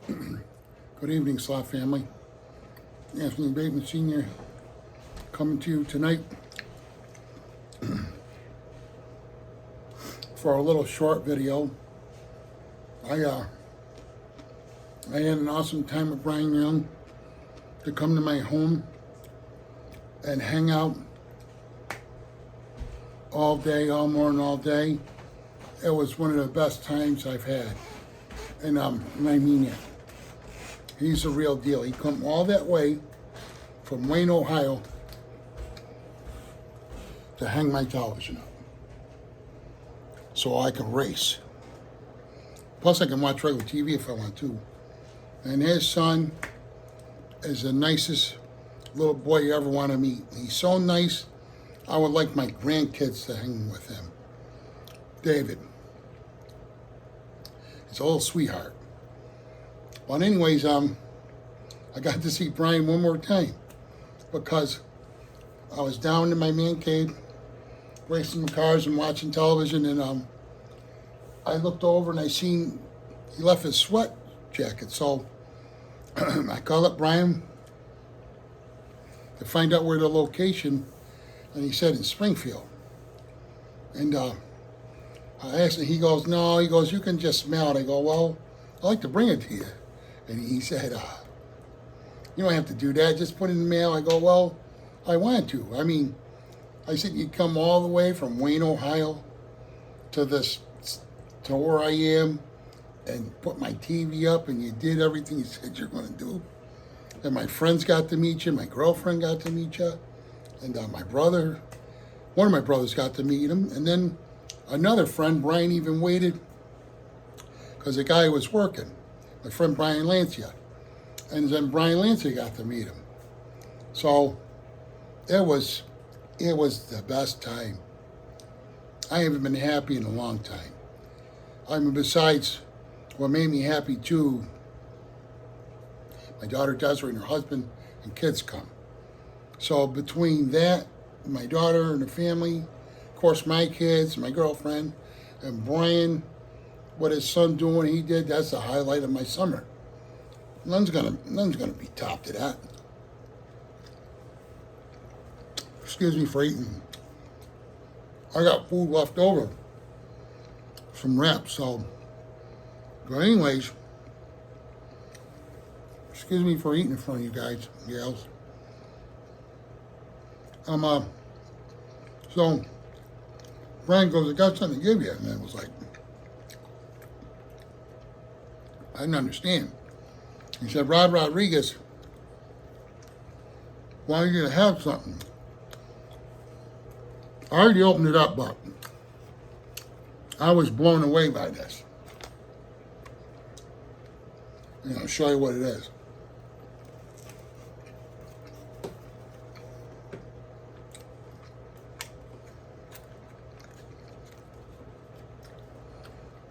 Good evening, Slot family. Anthony Bateman Sr. coming to you tonight for a little short video. I had an awesome time with Brian Young to come to my home and hang out all day, all morning, all day. It was one of the best times I've had, and I mean it. He's the real deal. He come all that way from Wayne, Ohio, to hang my television up so I can race. Plus, I can watch regular TV if I want to. And his son is the nicest little boy you ever want to meet. He's so nice, I would like my grandkids to hang with him. David. He's a little sweetheart. But anyways, I got to see Brian one more time because I was down in my man cave racing cars and watching television, and I looked over and I seen he left his sweat jacket. So I called up Brian to find out where the location, and he said in Springfield. And I asked him, he goes, no, he goes, you can just smell it. I go, well, I'd like to bring it to you. And he said, you don't have to do that, just put it in the mail. I go, well, I want to. I mean, I said, you come all the way from Wayne, Ohio to where I am and put my TV up, and you did everything you said you're going to do. And my friends got to meet you, my girlfriend got to meet you, and my brother, one of my brothers got to meet him, and then another friend, Brian, even waited because the guy was working, my friend Brian Lancia. And then Brian Lancia got to meet him. So it was the best time. I haven't been happy in a long time. I mean, besides what made me happy too, my daughter Desiree and her husband and kids come. So between that, my daughter and the family, of course my kids, my girlfriend, and Brian, what his son doing, he did, that's the highlight of my summer. None's gonna be topped to that. Excuse me for eating. I got food left over from wraps, so. But anyways, excuse me for eating in front of you guys, gals. So Brian goes, I got something to give you, and I was like, I didn't understand. He said, Rod Rodriguez, why are you going to have something? I already opened it up, but I was blown away by this. And I'll show you what it is.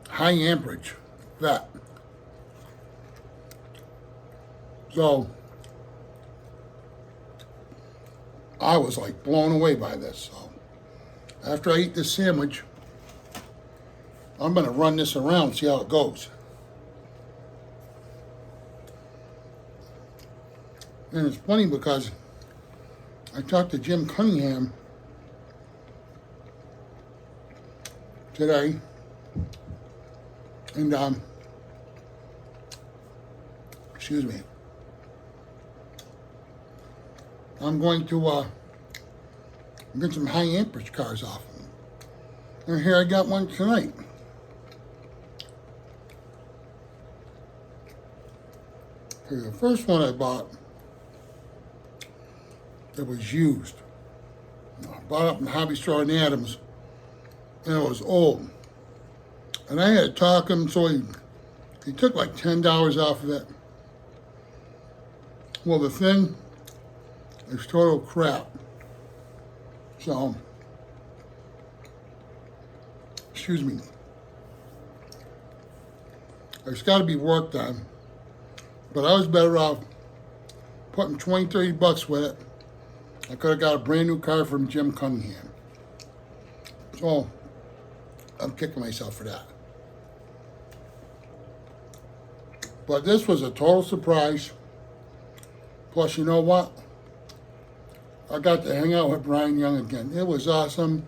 High amperage, that. So I was like blown away by this. So after I eat this sandwich, I'm going to run this around and see how it goes. And it's funny because I talked to Jim Cunningham today, and excuse me. I'm going to get some high amperage cars off of them. And here I got one tonight. Here's the first one I bought that was used. I bought it up in the hobby store in Adams, and it was old. And I had to talk him, so he took like $10 off of it. Well, the thing is total crap. So, excuse me. It's got to be worked on. But I was better off putting 20, 30 bucks with it. I could have got a brand new car from Jim Cunningham. So, I'm kicking myself for that. But this was a total surprise. Plus, you know what? I got to hang out with Brian Young again. It was awesome.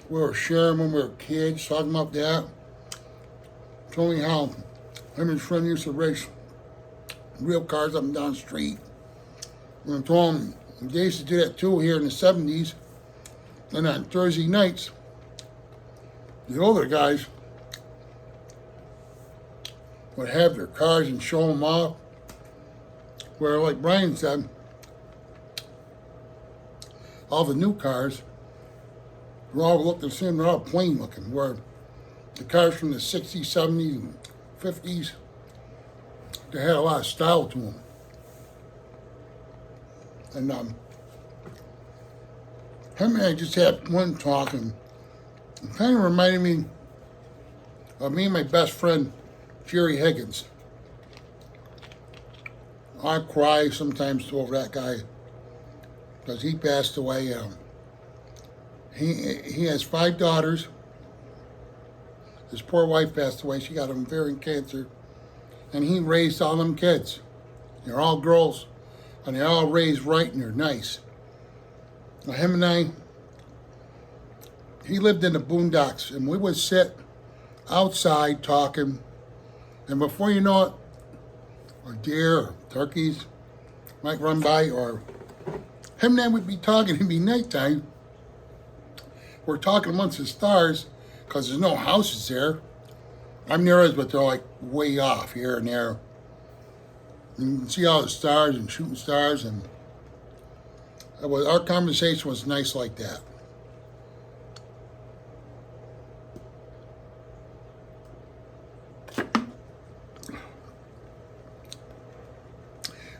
We were sharing when we were kids, talking about that. Showing me how him and his friend used to race real cars up and down the street. And I told him they used to do that too here in the 70s. And on Thursday nights, the older guys would have their cars and show them off. Where, like Brian said, all the new cars, they all look the same. They're all plain looking. Where the cars from the 60s, 70s, and 50s, they had a lot of style to them. And him and I just had one talk, and it kind of reminded me of me and my best friend, Jerry Higgins. I cry sometimes over that guy because he passed away. He has 5 daughters. His poor wife passed away. She got ovarian cancer. And he raised all them kids. They're all girls. And they're all raised right and they're nice. Now, him and I, he lived in the boondocks. And we would sit outside talking. And before you know it, a deer or turkeys might run by. Or him and I would be talking. It'd be nighttime. We're talking amongst the stars because there's no houses there. I'm near us, but they're like way off here and there. You can see all the stars and shooting stars, and our conversation was nice like that.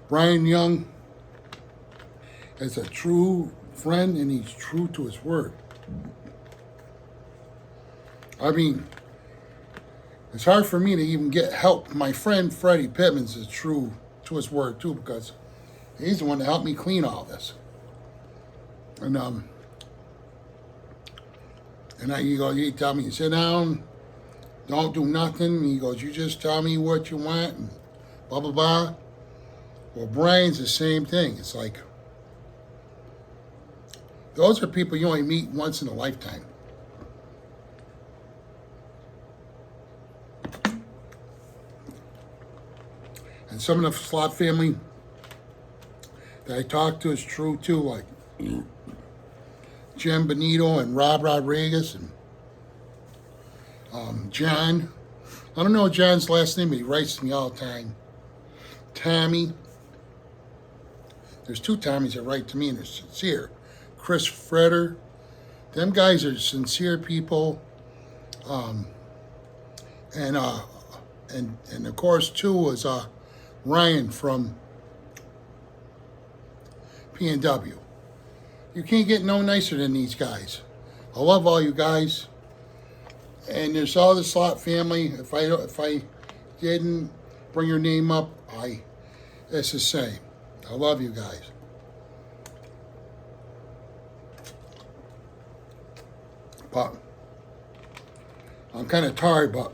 Brian Young is a true friend, and he's true to his word. I mean, it's hard for me to even get help. My friend Freddie Pittman's is true to his word too, because he's the one that helped me clean all this. And he tell me, sit down, don't do nothing. He goes, you just tell me what you want, and blah blah blah. Well, Brian's the same thing. It's like those are people you only meet once in a lifetime. And some of the Slot family that I talked to is true too, like Jim Benito and Rob Rodriguez and John. I don't know John's last name, but he writes to me all the time. Tommy. There's 2 Tommies that write to me and they're sincere. Chris Freder. Them guys are sincere people. And of course too was Ryan from P&W. You can't get no nicer than these guys. I love all you guys. And there's all the Slot family. If I didn't bring your name up, it's the same. I love you guys. But I'm kind of tired, but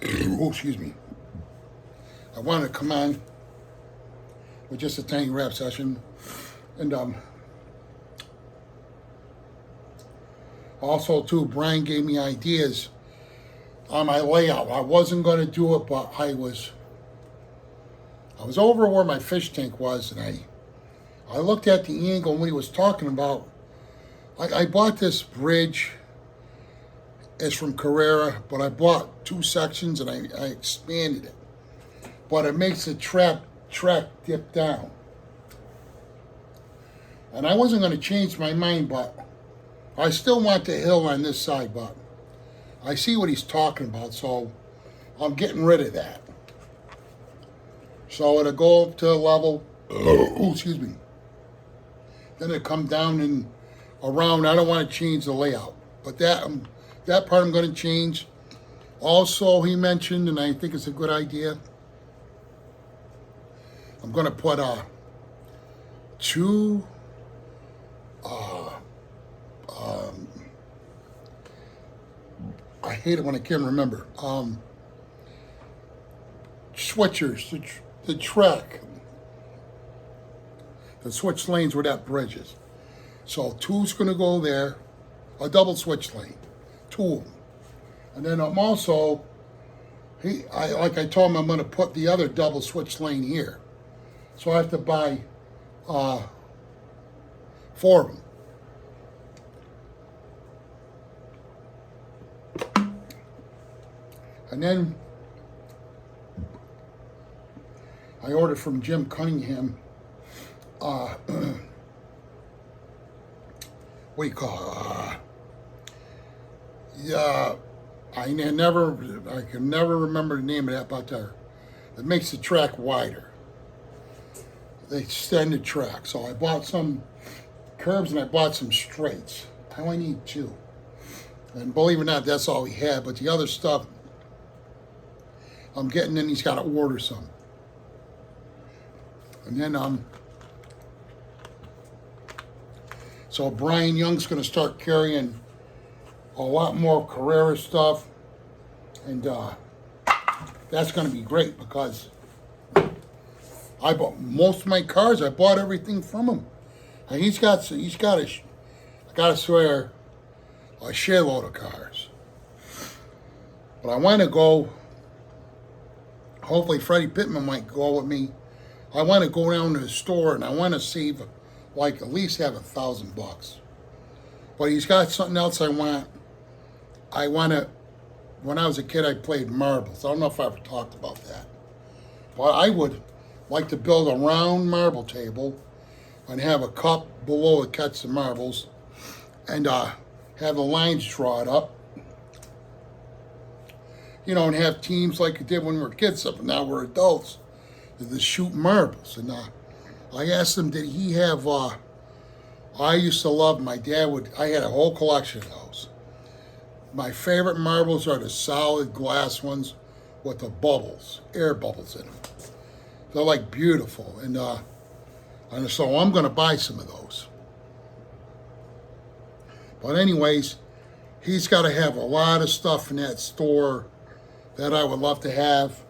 oh, excuse me. I wanted to come on with just a tiny rap session, and also too, Brian gave me ideas on my layout. I wasn't going to do it, but I was over where my fish tank was, and I looked at the angle and what he was talking about. I bought this bridge. It's from Carrera, but I bought 2 sections and I expanded it. But it makes the track dip down. And I wasn't going to change my mind, but I still want the hill on this side, but I see what he's talking about, so I'm getting rid of that. So it'll go up to a level, excuse me. Then it'll come down and around. I don't want to change the layout, but that part I'm going to change. Also, he mentioned, and I think it's a good idea, I'm going to put 2 I hate it when I can't remember. switchers, the track, the switch lanes without bridges. So two's going to go there, a double switch lane, two of them. And then I'm also, like I told him, I'm going to put the other double switch lane here. So I have to buy 4 of them. And then I ordered from Jim Cunningham, what do you call it? Yeah, I can never remember the name of that, but it makes the track wider. They extend the track. So I bought some curbs and I bought some straights. I only need 2. And believe it or not, that's all he had. But the other stuff, I'm getting in, he's got to order some. And then, so Brian Young's going to start carrying a lot more Carrera stuff. And that's going to be great because I bought most of my cars. I bought everything from him. And I gotta swear, a shitload of cars. But I want to go, hopefully Freddie Pittman might go with me. I want to go down to the store and I want to save, like, at least have $1,000. But he's got something else I want. I want to, when I was a kid, I played marbles. I don't know if I ever talked about that. But I would like to build a round marble table and have a cup below it catch the marbles and have the lines drawn up. You know, and have teams like you did when we were kids, but now we're adults, to shoot marbles. And I asked him, did he have, I used to love, my dad I had a whole collection of those. My favorite marbles are the solid glass ones with the bubbles, air bubbles in them. They're like beautiful. And so I'm going to buy some of those. But anyways, he's got to have a lot of stuff in that store that I would love to have.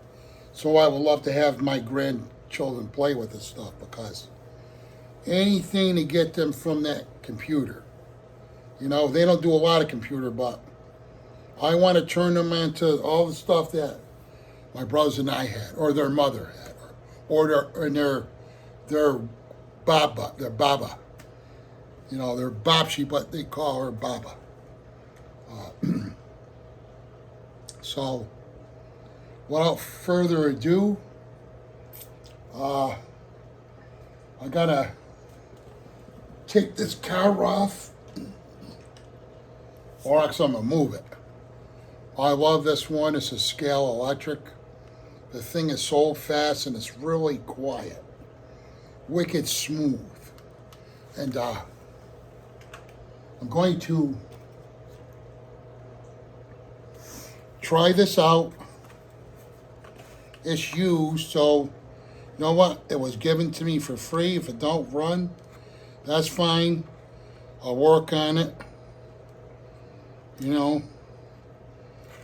So I would love to have my grandchildren play with this stuff because anything to get them from that computer. You know, they don't do a lot of computer, but I want to turn them into all the stuff that my brothers and I had, or their mother had, or their Baba. You know, they're Bobshi, but they call her Baba. So, without further ado, I gotta take this car off, or else I'm gonna move it. I love this one. It's a Scale Electric. The thing is so fast and it's really quiet. Wicked smooth. And I'm going to try this out. It's used, so you know what? It was given to me for free. If it don't run, that's fine. I'll work on it. You know.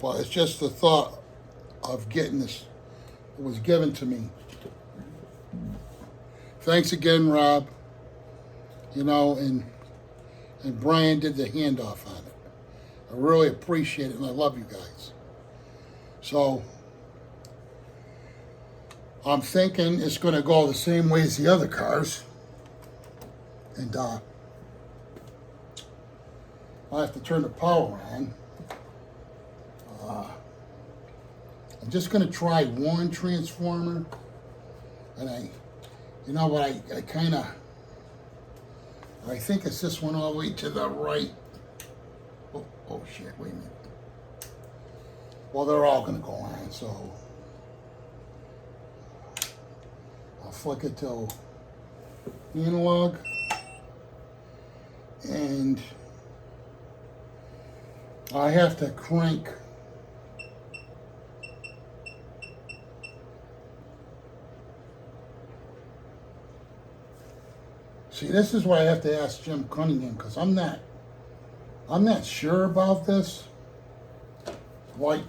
But it's just the thought of getting this. It was given to me. Thanks again, Rob. You know, and Brian did the handoff on it. I really appreciate it, and I love you guys. So, I'm thinking it's going to go the same way as the other cars. And I have to turn the power on. I'm just going to try one transformer. And you know what, I kind of, I think it's this one all the way to the right. Oh shit, wait a minute. Well, they're all going to go on, so I'll flick it to analog. And I have to crank See, this is why I have to ask Jim Cunningham, because I'm not sure about this. Like,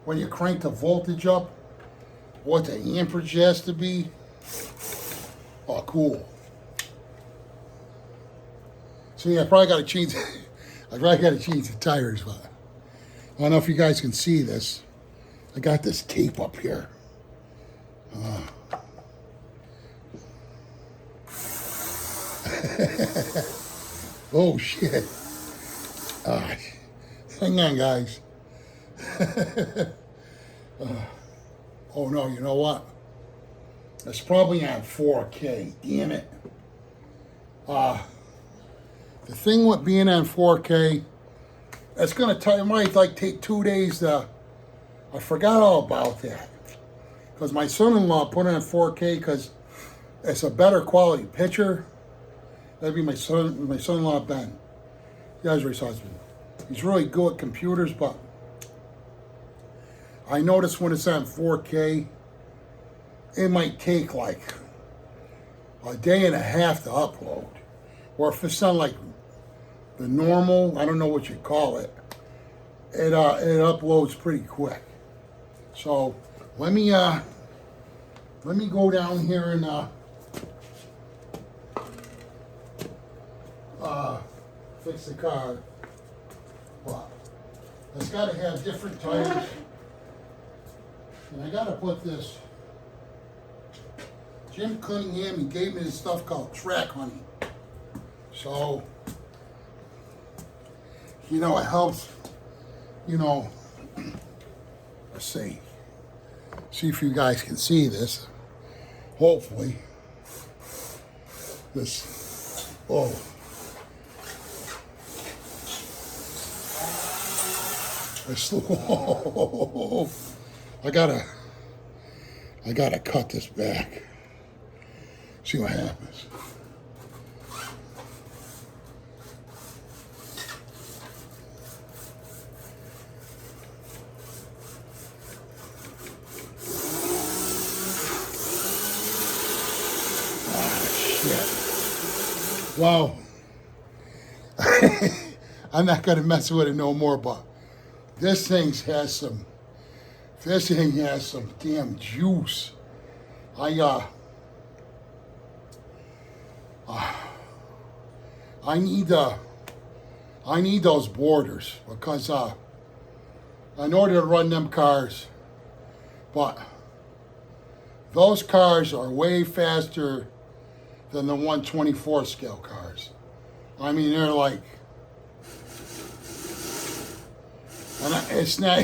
when you crank the voltage up, what the amperage has to be. Oh, cool. See, I probably got to change. I probably got to change the tires, but I don't know if you guys can see this. I got this tape up here. Oh shit! Hang on, guys. Oh no, you know what? It's probably on 4K. Damn it. The thing with being on 4K, it's gonna it might like take 2 days to. I forgot all about that because my son-in-law put it on 4K because it's a better quality picture. That'd be my son-in-law Ben, Yazri's husband. He's really good at computers, but I noticed when it's on 4K, it might take like a day and a half to upload. Or if it's on like the normal, I don't know what you call it, it uploads pretty quick. So let me go down here and fix the car. But it's got to have different tires, and I got to put this. Jim Cunningham, he gave me this stuff called Track Honey. So, you know, it helps, you know, let's see if you guys can see this. Hopefully. This, oh. I gotta cut this back. See what happens. Wow. I'm not gonna mess with it no more, but this thing has some damn juice. I need those borders because in order to run them cars, but those cars are way faster than the 124 scale cars. I mean, they're like, and it's not,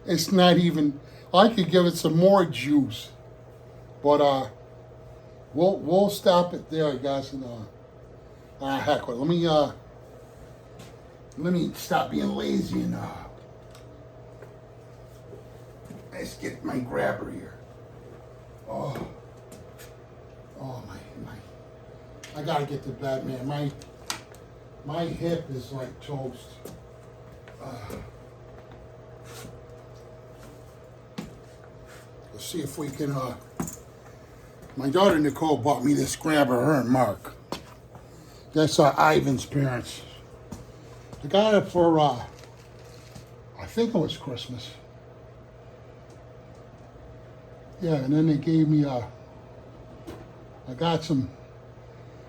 it's not even, I could give it some more juice, but we'll stop it there, guys, and heck with it. Let me stop being lazy and let's get my grabber here. Oh my, I gotta get to bed, man. My hip is like toast. Let's see if we can, my daughter Nicole bought me this grabber, her and Mark. That's Ivan's parents. I got it for, I think it was Christmas. Yeah, and then they gave me, I got some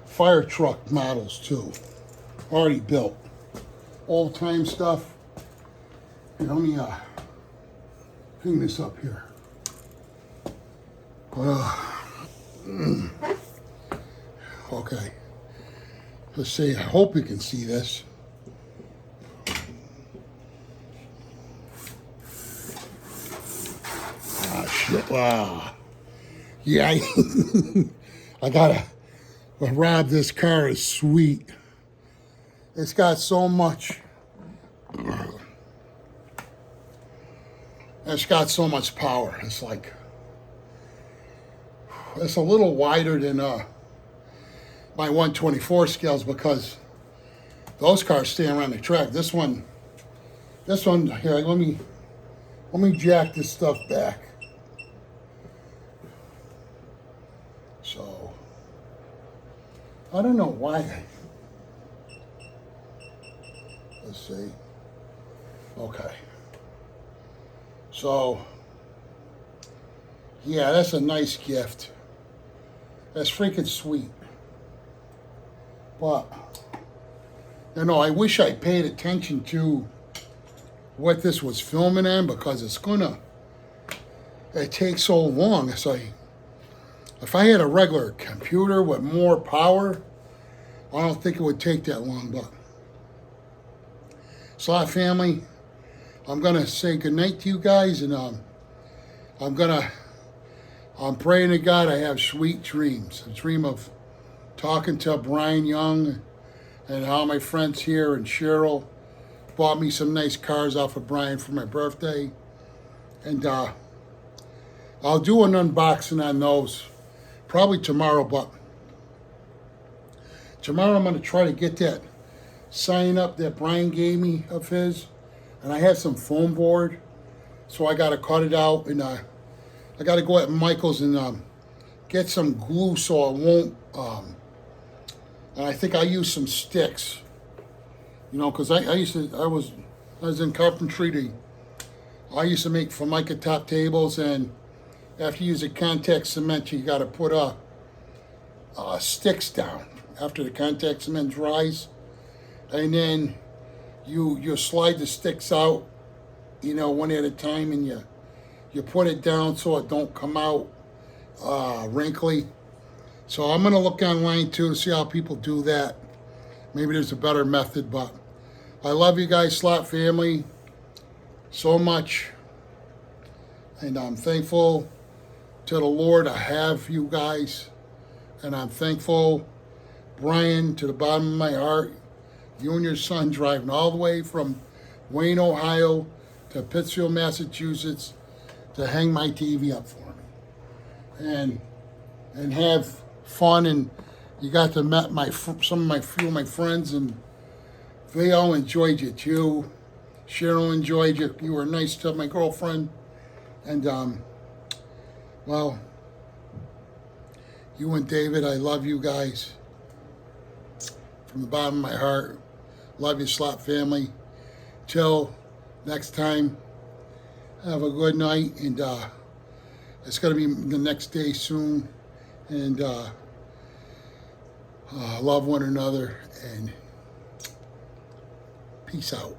fire truck models too, already built. Old time stuff. Here, let me hang this up here. Okay. Let's see, I hope you can see this. Shit. Wow. Yeah, I gotta, Rob, this car is sweet. It's got so much. It's got so much power. It's like, it's a little wider than my 124 scales because those cars stay around the track. This one here, let me jack this stuff back. So, I don't know why. Let's see. Okay. So, Yeah, that's a nice gift. That's freaking sweet. But, I wish I paid attention to what this was filming in because it takes so long. It's like, if I had a regular computer with more power, I don't think it would take that long. But, Slot family, I'm going to say goodnight to you guys, and I'm praying to God I have sweet dreams. A dream of talking to Brian Young and all my friends here, and Cheryl bought me some nice cars off of Brian for my birthday. And I'll do an unboxing on those probably tomorrow, but tomorrow I'm going to try to get that sign up that Brian gave me of his. And I have some foam board, so I got to cut it out, and I got to go at Michael's and get some glue so it won't, and I think I use some sticks, because I was in carpentry. I used to make Formica top tables, and after you use a contact cement, you got to put sticks down after the contact cement dries, and then you slide the sticks out, one at a time, and you put it down so it don't come out wrinkly. So I'm going to look online too to see how people do that. Maybe there's a better method, but I love you guys, Slot family, so much. And I'm thankful to the Lord I have you guys. And I'm thankful, Brian, to the bottom of my heart, you and your son driving all the way from Wayne, Ohio to Pittsfield, Massachusetts to hang my TV up for me. And have fun, and you got to meet few of my friends, and they all enjoyed you too. Cheryl enjoyed you. You were nice to my girlfriend, and well, you and David, I love you guys from the bottom of my heart. Love you, Slot family. Till next time, have a good night, and it's going to be the next day soon. And love one another, and peace out.